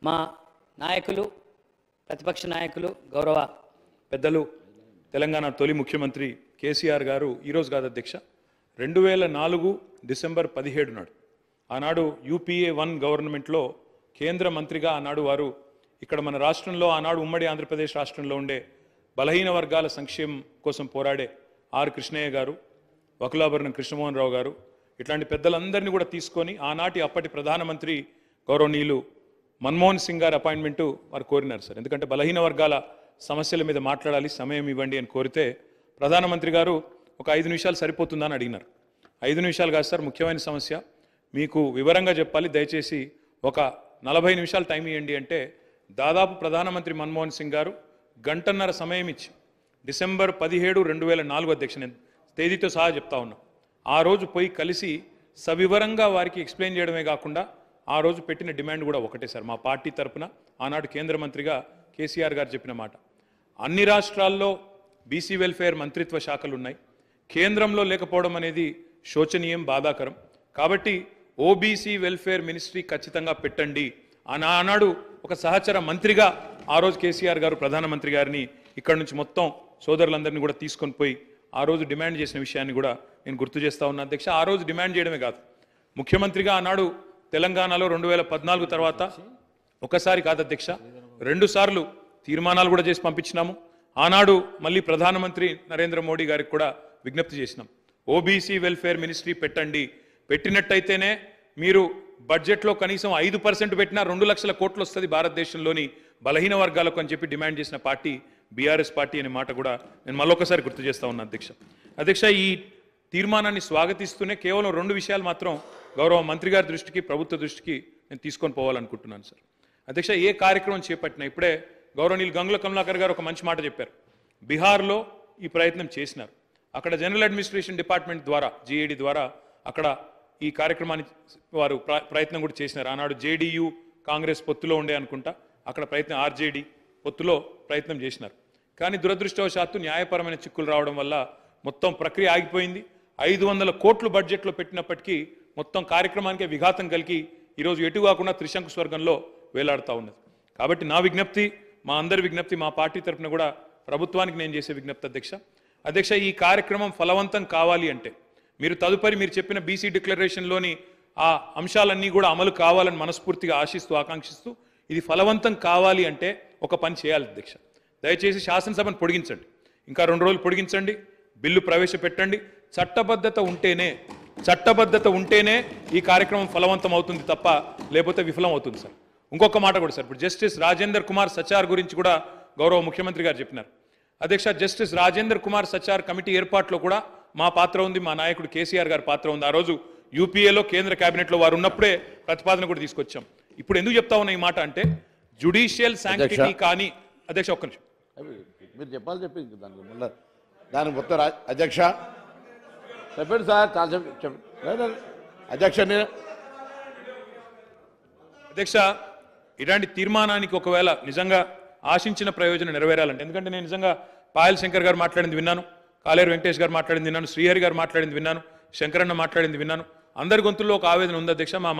మా నాయకులు ప్రతిపక్ష నాయకులు గౌరవ పెద్దలు తెలంగాణ తొలి ముఖ్యమంత్రి కేసీఆర్ గారు ఈరోజు కాదు అధ్యక్ష 2004 డిసెంబర్ 17 నాడు ఆనాడు యూపీఏ 1 గవర్నమెంట్లో కేంద్ర మంత్రిగా ఆనాడు వారు ఇక్కడ మన రాష్ట్రంలో ఆనాడు ఉమ్మడి ఆంధ్రప్రదేశ్ రాష్ట్రంలో ఉండే బలహీన వర్గాల సంక్షేమం కోసం పోరాడే ఆర్ కృష్ణయ్య గారు వకులాభరణం కృష్ణమోహన్ రావు గారు ఇట్లాంటి పెద్దలందరినీ కూడా తీసుకొని ఆనాటి అప్పటి ప్రధానమంత్రి గౌరవనీయులు మన్మోహన్ సింగ్ గారి అపాయింట్మెంట్ వారు కోరినారు సార్. ఎందుకంటే బలహీన వర్గాల సమస్యల మీద మాట్లాడాలి, సమయం ఇవ్వండి అని కోరితే ప్రధానమంత్రి గారు ఒక 5 నిమిషాలు సరిపోతుందని అడిగినారు. 5 నిమిషాలు కాదు సార్, ముఖ్యమైన సమస్య మీకు వివరంగా చెప్పాలి, దయచేసి ఒక 40 నిమిషాలు టైం ఇవ్వండి అంటే దాదాపు ప్రధానమంత్రి మన్మోహన్ సింగ్ గారు గంటన్నర సమయం ఇచ్చి డిసెంబర్ 17, 2004 అధ్యక్ష, నేను తేదీతో సహా చెప్తా ఉన్నా, ఆ రోజు పోయి కలిసి సవివరంగా వారికి ఎక్స్ప్లెయిన్ చేయడమే కాకుండా ఆ రోజు పెట్టిన డిమాండ్ కూడా ఒకటే సార్. మా పార్టీ తరఫున ఆనాడు కేంద్ర మంత్రిగా కేసీఆర్ గారు చెప్పిన మాట, అన్ని రాష్ట్రాల్లో బీసీ వెల్ఫేర్ మంత్రిత్వ శాఖలు ఉన్నాయి, కేంద్రంలో లేకపోవడం అనేది శోచనీయం, బాధాకరం. కాబట్టి ఓబీసీ వెల్ఫేర్ మినిస్ట్రీ ఖచ్చితంగా పెట్టండి అని ఆనాడు ఒక సహచర మంత్రిగా ఆ రోజు కేసీఆర్ గారు ప్రధానమంత్రి గారిని ఇక్కడ నుంచి మొత్తం సోదరులందరినీ కూడా తీసుకొని పోయి ఆ రోజు డిమాండ్ చేసిన విషయాన్ని కూడా నేను గుర్తు చేస్తా ఉన్నా అధ్యక్ష. ఆ రోజు డిమాండ్ చేయడమే కాదు, ముఖ్యమంత్రిగా ఆనాడు తెలంగాణలో 2014 తర్వాత ఒకసారి కాదు అధ్యక్ష, 2 సార్లు తీర్మానాలు కూడా చేసి పంపించినాము. ఆనాడు మళ్ళీ ప్రధానమంత్రి నరేంద్ర మోడీ గారికి కూడా విజ్ఞప్తి చేసినాం, ఓబీసీ వెల్ఫేర్ మినిస్ట్రీ పెట్టండి, పెట్టినట్టయితేనే మీరు బడ్జెట్లో కనీసం 5% పెట్టినా 2 లక్షల కోట్లు వస్తుంది భారతదేశంలోని బలహీన వర్గాలకు అని చెప్పి డిమాండ్ చేసిన పార్టీ బీఆర్ఎస్ పార్టీ అనే మాట కూడా నేను మళ్ళొకసారి గుర్తు చేస్తా ఉన్నా అధ్యక్ష. ఈ తీర్మానాన్ని స్వాగతిస్తూనే కేవలం 2 విషయాలు మాత్రం గౌరవ మంత్రి గారి దృష్టికి, ప్రభుత్వ దృష్టికి నేను తీసుకొని పోవాలనుకుంటున్నాను సార్. అధ్యక్ష, ఏ కార్యక్రమం చేపట్టినా ఇప్పుడే గౌరవనీయులు గంగుల కమలాకర్ గారు ఒక మంచి మాట చెప్పారు. బీహార్లో ఈ ప్రయత్నం చేసినారు, అక్కడ జనరల్ అడ్మినిస్ట్రేషన్ డిపార్ట్మెంట్ ద్వారా జీఏడీ ద్వారా అక్కడ ఈ కార్యక్రమాన్ని వారు ప్రయత్నం కూడా చేసినారు. ఆనాడు జేడీయూ కాంగ్రెస్ పొత్తులో ఉండే అనుకుంటా, అక్కడ ప్రయత్నం ఆర్జేడీ పొత్తులో ప్రయత్నం చేసినారు. కానీ దురదృష్టవశాత్తు న్యాయపరమైన చిక్కులు రావడం వల్ల మొత్తం ప్రక్రియ ఆగిపోయింది. 500 కోట్లు బడ్జెట్లో పెట్టినప్పటికీ మొత్తం కార్యక్రమానికే విఘాతం కలిగి ఈరోజు ఎటు కాకుండా త్రిశంకు స్వర్గంలో వేలాడుతూ ఉన్నది. కాబట్టి నా విజ్ఞప్తి, మా అందరి విజ్ఞప్తి, మా పార్టీ తరఫున కూడా ప్రభుత్వానికి నేను చేసే విజ్ఞప్తి అధ్యక్ష, ఈ కార్యక్రమం ఫలవంతం కావాలి అంటే మీరు తదుపరి మీరు చెప్పిన బీసీ డిక్లరేషన్లోని ఆ అంశాలన్నీ కూడా అమలు కావాలని మనస్ఫూర్తిగా ఆశిస్తూ ఆకాంక్షిస్తూ ఇది ఫలవంతం కావాలి అంటే ఒక పని చేయాలి అధ్యక్ష. దయచేసి శాసనసభను పొడిగించండి, ఇంకా 2 రోజులు పొడిగించండి, బిల్లు ప్రవేశపెట్టండి. చట్టబద్ధత ఉంటేనే ఈ కార్యక్రమం ఫలవంతం అవుతుంది తప్ప లేకపోతే విఫలం అవుతుంది సార్. ఇంకొక మాట కూడా సార్, ఇప్పుడు జస్టిస్ రాజేందర్ కుమార్ సచార్ గురించి కూడా గౌరవ ముఖ్యమంత్రి గారు చెప్పినారు అధ్యక్ష. జస్టిస్ రాజేందర్ కుమార్ సచార్ కమిటీ ఏర్పాటులో కూడా మా పాత్ర ఉంది, మా నాయకుడు కేసీఆర్ గారి పాత్ర ఉంది. ఆ రోజు యూపీఏలో కేంద్ర కేబినెట్లో వారు ఉన్నప్పుడే ప్రతిపాదన కూడా తీసుకొచ్చాం. ఇప్పుడు ఎందుకు చెప్తా ఉన్నా ఈ మాట అంటే జ్యుడిషియల్ శాంక్టిటీ కానీ అధ్యక్ష ఒక్క నిమిషం మీరు చెప్పాలి చెప్పింది దానికి మొత్తం అధ్యక్ష చెప్పండి సార్, చాలా అధ్యక్ష ఇలాంటి తీర్మానానికి ఒకవేళ నిజంగా ఆశించిన ప్రయోజనం నెరవేరాలంటే, ఎందుకంటే నేను నిజంగా పాయల్ శంకర్ గారు మాట్లాడింది విన్నాను, కాలేరు వెంకటేష్ గారు మాట్లాడింది విన్నాను, శ్రీహరి గారు మాట్లాడింది విన్నాను, శంకరన్న మాట్లాడింది విన్నాను, అందరి గొంతుల్లో ఒక ఆవేదన ఉంది అధ్యక్ష. మా